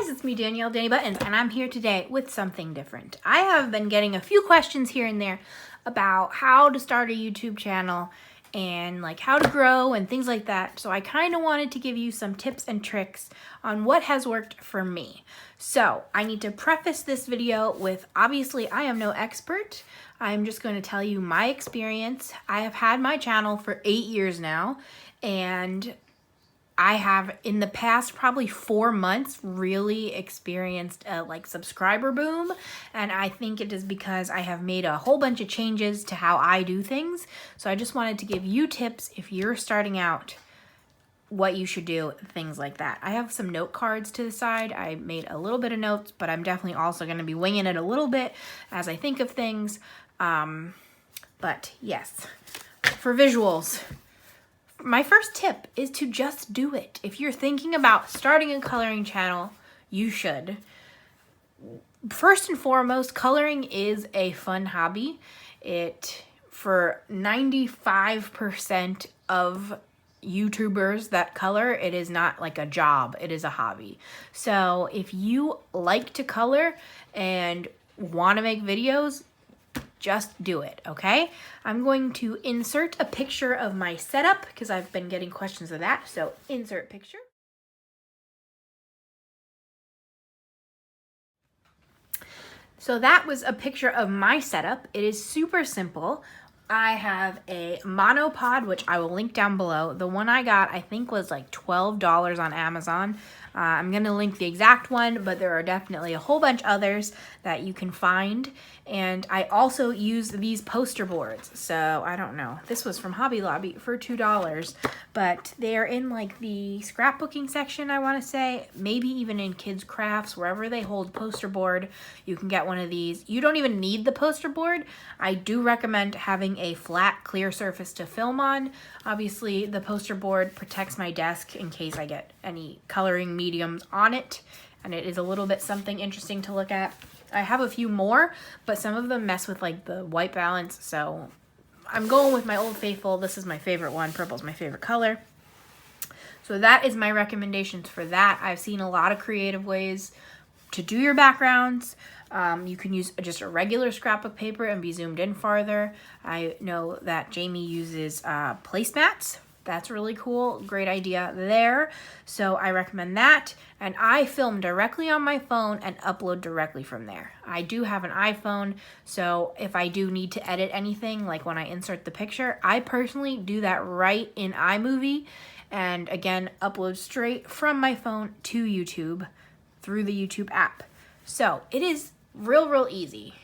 it's me, Danielle Danny Buttons, and I'm here today with something different. I have been getting a few questions here and there about how to start a YouTube channel and like how to grow and things like that. So I kind of wanted to give you some tips and tricks on what has worked for me. So I need to preface this video with, obviously I am no expert. I'm just going to tell you my experience. I have had my channel for 8 years now, and I have in the past probably 4 months really experienced a subscriber boom, and I think it is because I have made a whole bunch of changes to how I do things. So I just wanted to give you tips if you're starting out, what you should do, things like that. I have some note cards to the side. I made a little bit of notes, but I'm definitely also going to be winging it a little bit as I think of things. But yes, for visuals, my first tip is to just do it. If you're thinking about starting a coloring channel, you should. First and foremost, coloring is a fun hobby. For 95% of YouTubers that color, it is not like a job, it is a hobby. So if you like to color and want to make videos, just do it, okay? I'm going to insert a picture of my setup because I've been getting questions of that. So insert picture. So that was a picture of my setup. It is super simple. I have a monopod, which I will link down below. The one I got, I think, was like $12 on Amazon. I'm going to link the exact one, but there are definitely a whole bunch others that you can find. And I also use these poster boards. So I don't know. This was from Hobby Lobby for $2, but they're in like the scrapbooking section, I want to say. Maybe even in kids' crafts, wherever they hold poster board, you can get one of these. You don't even need the poster board. I do recommend having a flat, clear surface to film on. Obviously, the poster board protects my desk in case I get any coloring mediums on it, and it is a little bit something interesting to look at. I have a few more, but some of them mess with like the white balance, so I'm going with my Old Faithful. This is my favorite one. Purple's my favorite color. So that is my recommendations for that. I've seen a lot of creative ways to do your backgrounds. You can use just a regular scrapbook paper and be zoomed in farther. I know that Jamie uses placemats. That's really cool. Great idea there. So I recommend that. And I film directly on my phone and upload directly from there. I do have an iPhone, so if I do need to edit anything, like when I insert the picture, I personally do that right in iMovie. And again, upload straight from my phone to YouTube through the YouTube app. So it is real easy.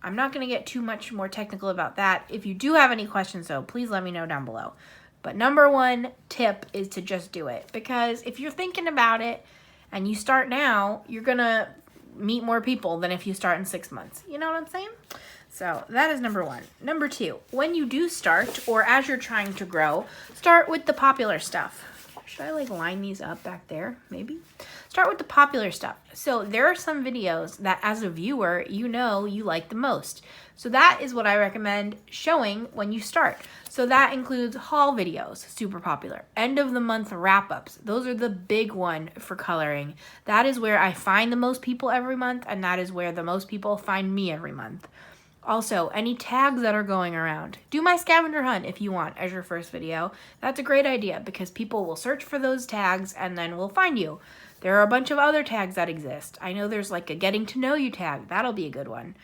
I'm not going to get too much more technical about that. If you do have any questions though, please let me know down below. But number one tip is to just do it, because if you're thinking about it and you start now, you're going to meet more people than if you start in 6 months. You know what I'm saying? So that is number one. Number two, when you do start, or as you're trying to grow, start with the popular stuff. Should I like line these up back there? Maybe. Start with the popular stuff. So there are some videos that as a viewer, you know you like the most. So that is what I recommend showing when you start. So that includes haul videos, super popular. End of the month wrap-ups. Those are the big one for coloring. That is where I find the most people every month, and that is where the most people find me every month. Also, any tags that are going around. Do my scavenger hunt if you want as your first video. That's a great idea because people will search for those tags and then will find you. There are a bunch of other tags that exist. I know there's like a getting to know you tag. That'll be a good one.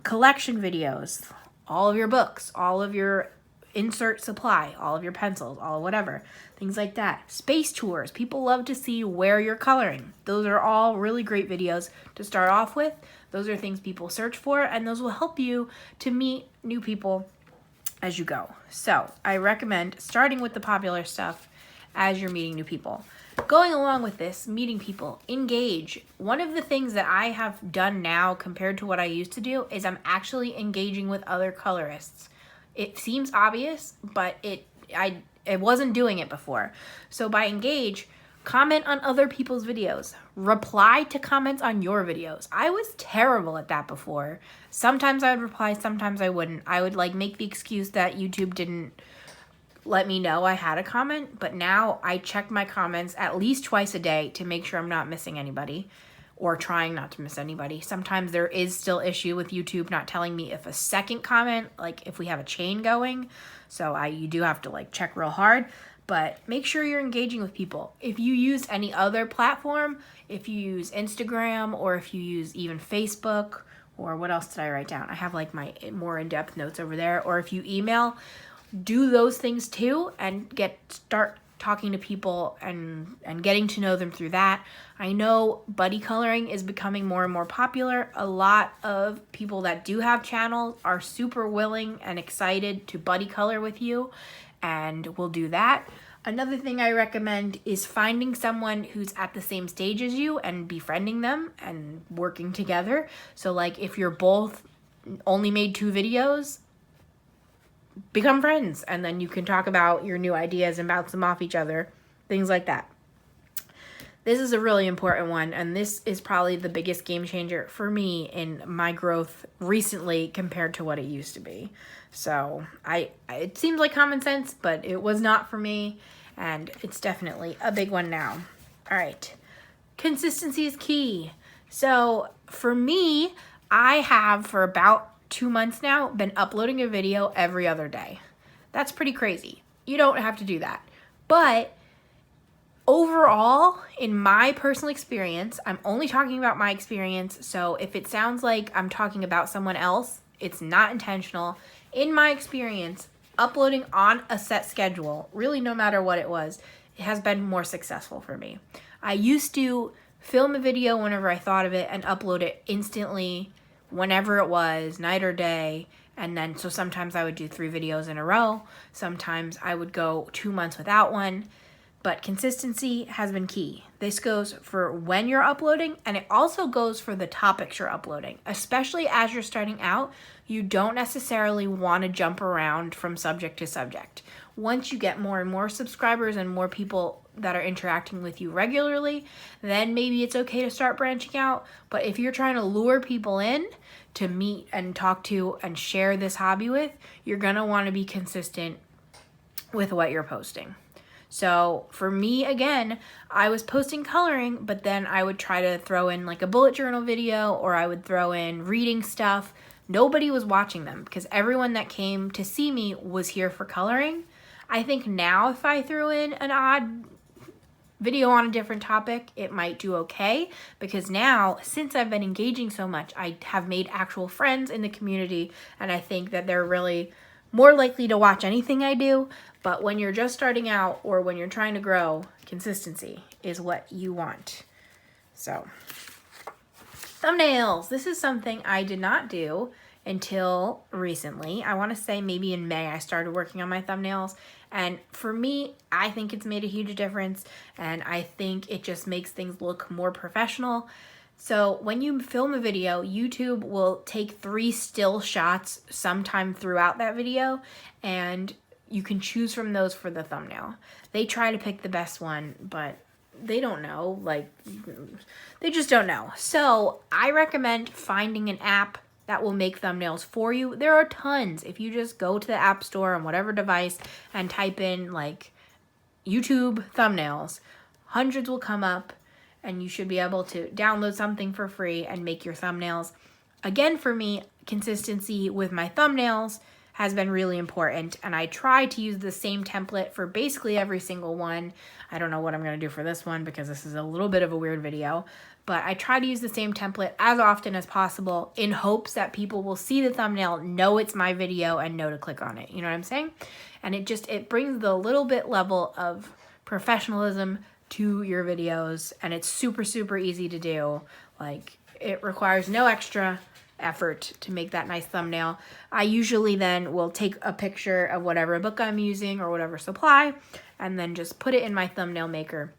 Collection videos, all of your books, all of your insert supply, all of your pencils, all whatever, things like that. Space tours. People love to see where you're coloring. Those are all really great videos to start off with. Those are things people search for, and those will help you to meet new people as you go. So I recommend starting with the popular stuff as you're meeting new people. Going along with this, meeting people, engage. One of the things that I have done now compared to what I used to do is I'm actually engaging with other colorists. It seems obvious, but I wasn't doing it before. So by engage, comment on other people's videos. Reply to comments on your videos. I was terrible at that before. Sometimes I would reply, sometimes I wouldn't. I would like make the excuse that YouTube didn't let me know I had a comment, but now I check my comments at least twice a day to make sure I'm not missing anybody or trying not to miss anybody. Sometimes there is still issue with YouTube not telling me if a second comment, like if we have a chain going. So you do have to like check real hard, but make sure you're engaging with people. If you use any other platform, if you use Instagram or if you use even Facebook, or what else did I write down? I have like my more in-depth notes over there. Or if you email, do those things too and start talking to people and getting to know them through that. I know buddy coloring is becoming more and more popular. A lot of people that do have channels are super willing and excited to buddy color with you, and we'll do that. Another thing I recommend is finding someone who's at the same stage as you and befriending them and working together. So like if you're both only made 2 videos, become friends, and then you can talk about your new ideas and bounce them off each other, things like that. This is a really important one, and this is probably the biggest game changer for me in my growth recently compared to what it used to be. So it seems like common sense, but it was not for me, and it's definitely a big one now. All right, consistency is key. So for me, I have for about 2 months now been uploading a video every other day. That's pretty crazy. You don't have to do that. But overall, in my personal experience, I'm only talking about my experience, so if it sounds like I'm talking about someone else, it's not intentional. In my experience, uploading on a set schedule, really no matter what it was, it has been more successful for me. I used to film a video whenever I thought of it and upload it instantly, whenever it was, night or day. And then, so sometimes I would do 3 videos in a row. Sometimes I would go 2 months without one. But consistency has been key. This goes for when you're uploading, and it also goes for the topics you're uploading. Especially as you're starting out, you don't necessarily want to jump around from subject to subject. Once you get more and more subscribers and more people that are interacting with you regularly, then maybe it's okay to start branching out. But if you're trying to lure people in to meet and talk to and share this hobby with, you're going to want to be consistent with what you're posting. So for me, again, I was posting coloring, but then I would try to throw in like a bullet journal video, or I would throw in reading stuff. Nobody was watching them because everyone that came to see me was here for coloring. I think now if I threw in an odd video on a different topic, it might do okay, because now, since I've been engaging so much, I have made actual friends in the community, and I think that they're really more likely to watch anything I do. But when you're just starting out or when you're trying to grow, consistency is what you want. So, thumbnails. This is something I did not do until recently. I want to say maybe in May I started working on my thumbnails. And for me, I think it's made a huge difference. And I think it just makes things look more professional. So when you film a video, YouTube will take 3 still shots sometime throughout that video, and you can choose from those for the thumbnail. They try to pick the best one, but they don't know. Like, they just don't know. So I recommend finding an app that will make thumbnails for you. There are tons. If you just go to the App Store on whatever device and type in like YouTube thumbnails, hundreds will come up, and you should be able to download something for free and make your thumbnails. Again, for me, consistency with my thumbnails has been really important, and I try to use the same template for basically every single one. I don't know what I'm going to do for this one because this is a little bit of a weird video, but I try to use the same template as often as possible in hopes that people will see the thumbnail, know it's my video, and know to click on it. You know what I'm saying? And it brings the little bit level of professionalism to your videos, and it's super, super easy to do. Like, it requires no extra effort to make that nice thumbnail. I usually then will take a picture of whatever book I'm using or whatever supply, and then just put it in my thumbnail maker,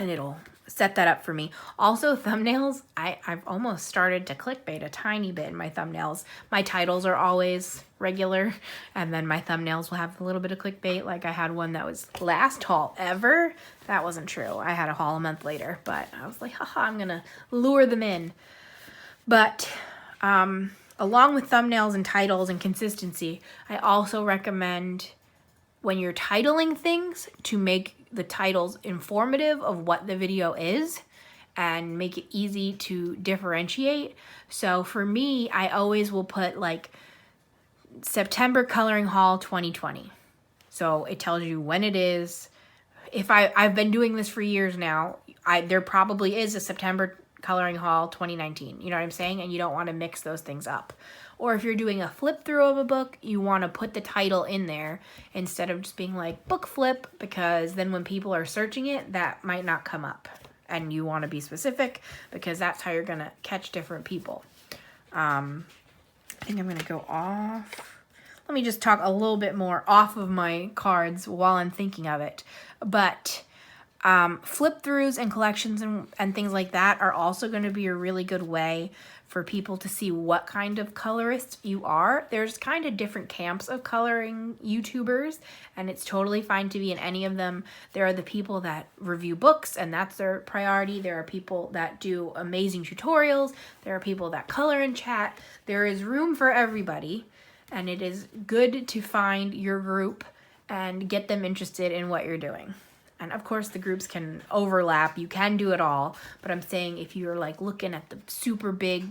and it'll set that up for me. Also, thumbnails, I've almost started to clickbait a tiny bit in my thumbnails. My titles are always regular, and then my thumbnails will have a little bit of clickbait. Like I had one that was last haul ever. That wasn't true. I had a haul a month later, but I was like, haha, I'm gonna lure them in. But along with thumbnails and titles and consistency, I also recommend when you're titling things to make the titles informative of what the video is and make it easy to differentiate. So for me, I always will put like September Coloring Haul 2020. So it tells you when it is. If I've been doing this for years now, there probably is a September Coloring Haul 2019. You know what I'm saying? And you don't want to mix those things up. Or if you're doing a flip through of a book, you want to put the title in there instead of just being like book flip, because then when people are searching it, that might not come up. And you want to be specific because that's how you're going to catch different people. I think I'm going to go off. Let me just talk a little bit more off of my cards while I'm thinking of it. But flip throughs and collections and things like that are also going to be a really good way for people to see what kind of colorist you are. There's kind of different camps of coloring YouTubers, and it's totally fine to be in any of them. There are the people that review books, and that's their priority. There are people that do amazing tutorials. There are people that color and chat. There is room for everybody, and it is good to find your group and get them interested in what you're doing. And of course the groups can overlap. You can do it all. But I'm saying if you're like looking at the super big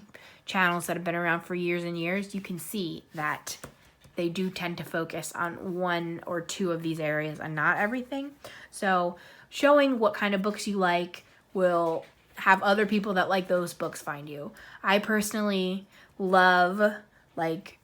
channels that have been around for years and years, you can see that they do tend to focus on one or two of these areas and not everything. So showing what kind of books you like will have other people that like those books find you. I personally love like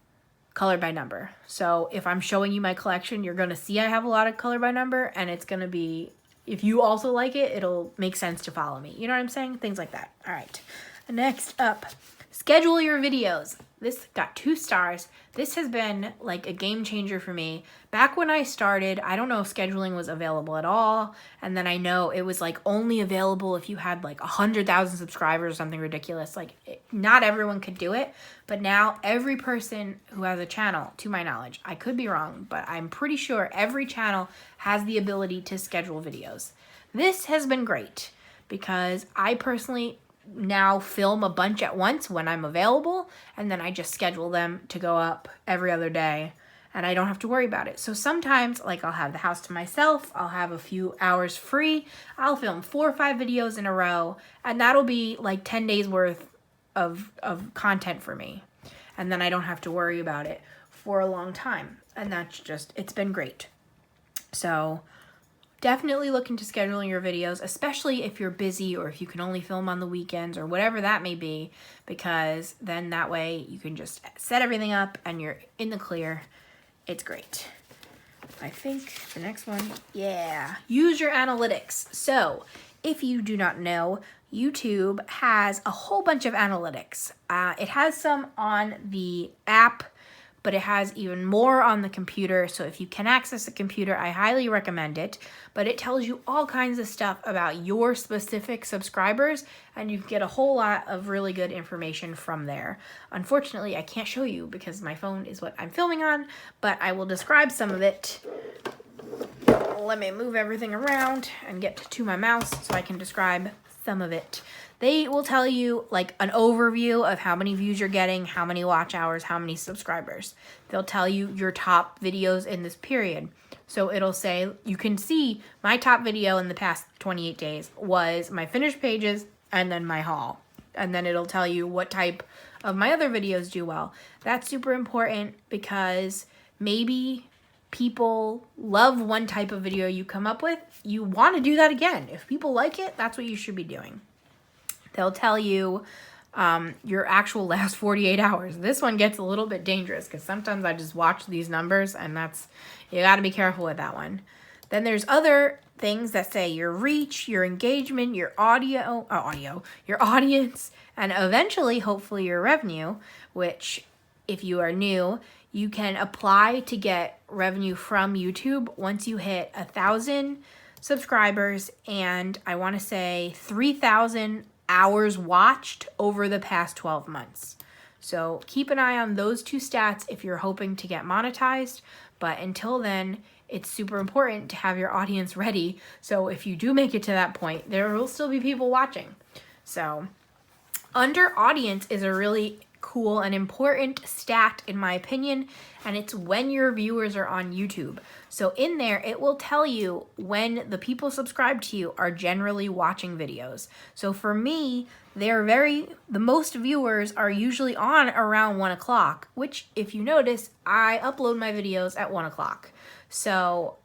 color by number. So if I'm showing you my collection, you're going to see I have a lot of color by number, and it's going to be, if you also like it, it'll make sense to follow me. You know what I'm saying? Things like that. All right. Next up, schedule your videos. This got 2 stars. This has been like a game changer for me. Back when I started, I don't know if scheduling was available at all. And then I know it was like only available if you had like 100,000 subscribers or something ridiculous. Like not everyone could do it. But now every person who has a channel, to my knowledge, I could be wrong, but I'm pretty sure every channel has the ability to schedule videos. This has been great because I personally now film a bunch at once when I'm available, and then I just schedule them to go up every other day, and I don't have to worry about it. So sometimes, like, I'll have the house to myself, I'll have a few hours free, I'll film 4 or 5 videos in a row, and that'll be like 10 days worth of content for me, and then I don't have to worry about it for a long time, and that's just, it's been great. So definitely look into scheduling your videos, especially if you're busy or if you can only film on the weekends or whatever that may be, because then that way you can just set everything up and you're in the clear. It's great. I think the next one, yeah, use your analytics. So if you do not know, YouTube has a whole bunch of analytics. It has some on the app, but it has even more on the computer. So if you can access a computer, I highly recommend it. But it tells you all kinds of stuff about your specific subscribers, and you can get a whole lot of really good information from there. Unfortunately, I can't show you because my phone is what I'm filming on, but I will describe some of it. Let me move everything around and get to my mouse so I can describe some of it. They will tell you like an overview of how many views you're getting, how many watch hours, how many subscribers. They'll tell you your top videos in this period. So it'll say, you can see my top video in the past 28 days was my finished pages and then my haul. And then it'll tell you what type of my other videos do well. That's super important because maybe people love one type of video you come up with. You want to do that again. If people like it, that's what you should be doing. They'll tell you your actual last 48 hours. This one gets a little bit dangerous because sometimes I just watch these numbers, and you got to be careful with that one. Then there's other things that say your reach, your engagement, your your audience, and eventually, hopefully, your revenue, which if you are new, you can apply to get revenue from YouTube once you hit 1,000 subscribers and I want to say 3,000 hours watched over the past 12 months. So keep an eye on those 2 stats if you're hoping to get monetized. But until then, it's super important to have your audience ready. So if you do make it to that point, there will still be people watching. So under audience is a really cool and important stat in my opinion, and it's when your viewers are on YouTube. So in there, it will tell you when the people subscribed to you are generally watching videos. So for me, the most viewers are usually on around 1 o'clock, which if you notice, I upload my videos at 1 o'clock. So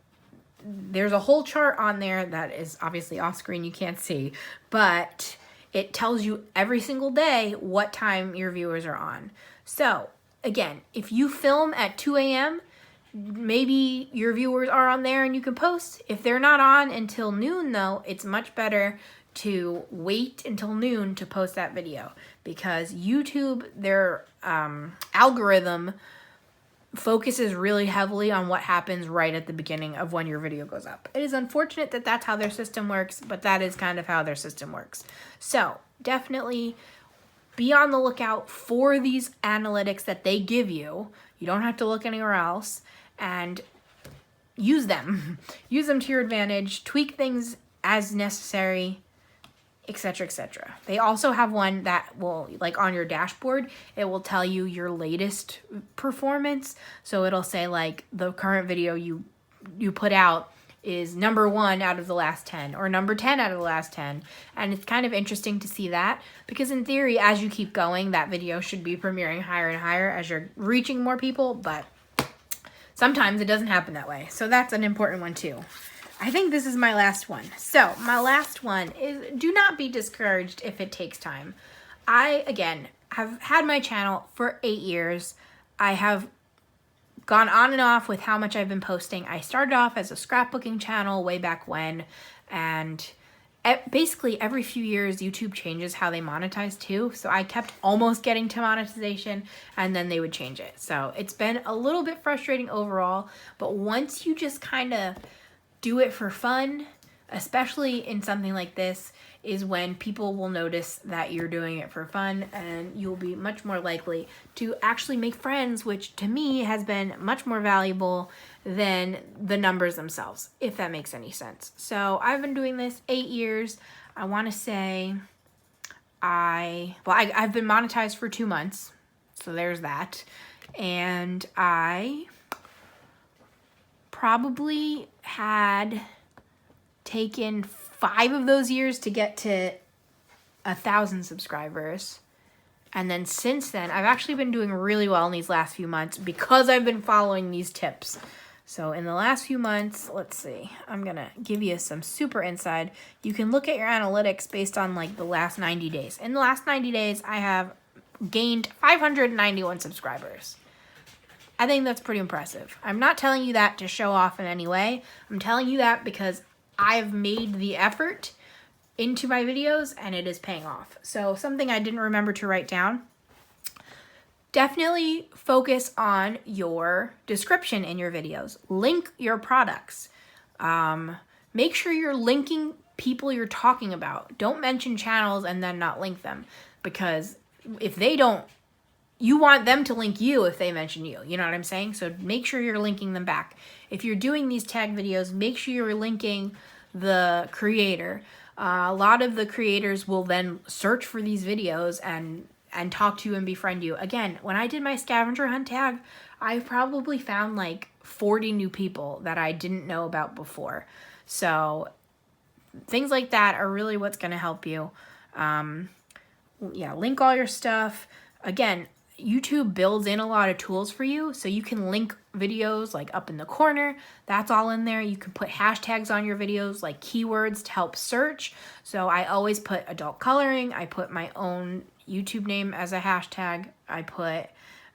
there's a whole chart on there that is obviously off screen, you can't see, but it tells you every single day what time your viewers are on. So again, if you film at 2 a.m., maybe your viewers are on there and you can post. If they're not on until noon though, it's much better to wait until noon to post that video, because YouTube, their algorithm focuses really heavily on what happens right at the beginning of when your video goes up. It is unfortunate that that's how their system works, but that is kind of how their system works. So definitely be on the lookout for these analytics that they give you. You don't have to look anywhere else, and use them. Use them to your advantage, tweak things as necessary, etc., etc. They also have one that will, like on your dashboard, it will tell you your latest performance. So it'll say like the current video you put out is number 1 out of the last 10 or number 10 out of the last 10. And it's kind of interesting to see that, because in theory, as you keep going, that video should be premiering higher and higher as you're reaching more people, but sometimes it doesn't happen that way. So that's an important one too. I think this is my last one. So my last one is, do not be discouraged if it takes time. I, again, have had my channel for 8 years. I have gone on and off with how much I've been posting. I started off as a scrapbooking channel way back when, and basically every few years YouTube changes how they monetize too. So I kept almost getting to monetization and then they would change it. So it's been a little bit frustrating overall, but once you just kind of do it for fun, especially in something like this, is when people will notice that you're doing it for fun, and you'll be much more likely to actually make friends, which to me has been much more valuable than the numbers themselves, if that makes any sense. So I've been doing this 8 years. I want to say I've been monetized for 2 months, so there's that. And I probably had taken 5 of those years to get to 1,000 subscribers. And then since then, I've actually been doing really well in these last few months because I've been following these tips. So in the last few months, let's see, I'm going to give you some super inside. You can look at your analytics based on like the last 90 days. In the last 90 days, I have gained 591 subscribers. I think that's pretty impressive. I'm not telling you that to show off in any way. I'm telling you that because I've made the effort into my videos and it is paying off. So something I didn't remember to write down, definitely focus on your description in your videos. Link your products. Make sure you're linking people you're talking about. Don't mention channels and then not link them, because if they don't, you want them to link you if they mention you. You know what I'm saying? So make sure you're linking them back. If you're doing these tag videos, make sure you're linking the creator. A lot of the creators will then search for these videos and talk to you and befriend you. Again, when I did my scavenger hunt tag, I probably found like 40 new people that I didn't know about before. So things like that are really what's going to help you. Yeah, link all your stuff. Again, YouTube builds in a lot of tools for you, so you can link videos like up in the corner. That's all in there. You can put hashtags on your videos, like keywords to help search. So I always put adult coloring. I put my own YouTube name as a hashtag. I put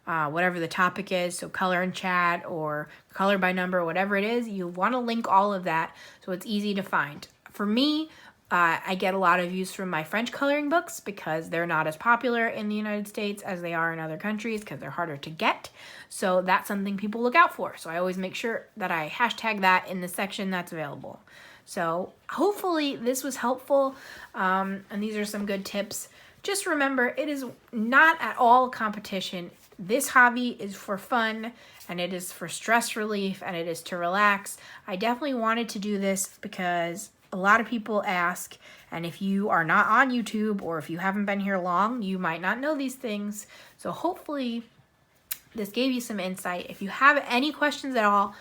whatever the topic is, so color and chat or color by number, whatever it is. You want to link all of that so it's easy to find. For me, I get a lot of views from my French coloring books because they're not as popular in the United States as they are in other countries because they're harder to get. So that's something people look out for. So I always make sure that I hashtag that in the section that's available. So hopefully this was helpful, and these are some good tips. Just remember, it is not at all a competition. This hobby is for fun, and it is for stress relief, and it is to relax. I definitely wanted to do this because a lot of people ask, and if you are not on YouTube or if you haven't been here long, you might not know these things. So hopefully this gave you some insight. If you have any questions at all,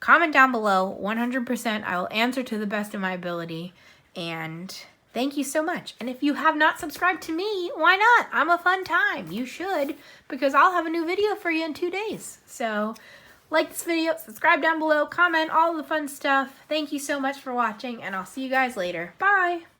comment down below. 100% I will answer to the best of my ability. And thank you so much. And if you have not subscribed to me, why not? I'm a fun time. You should, because I'll have a new video for you in 2 days. So like this video, subscribe down below, comment, all the fun stuff. Thank you so much for watching, and I'll see you guys later. Bye!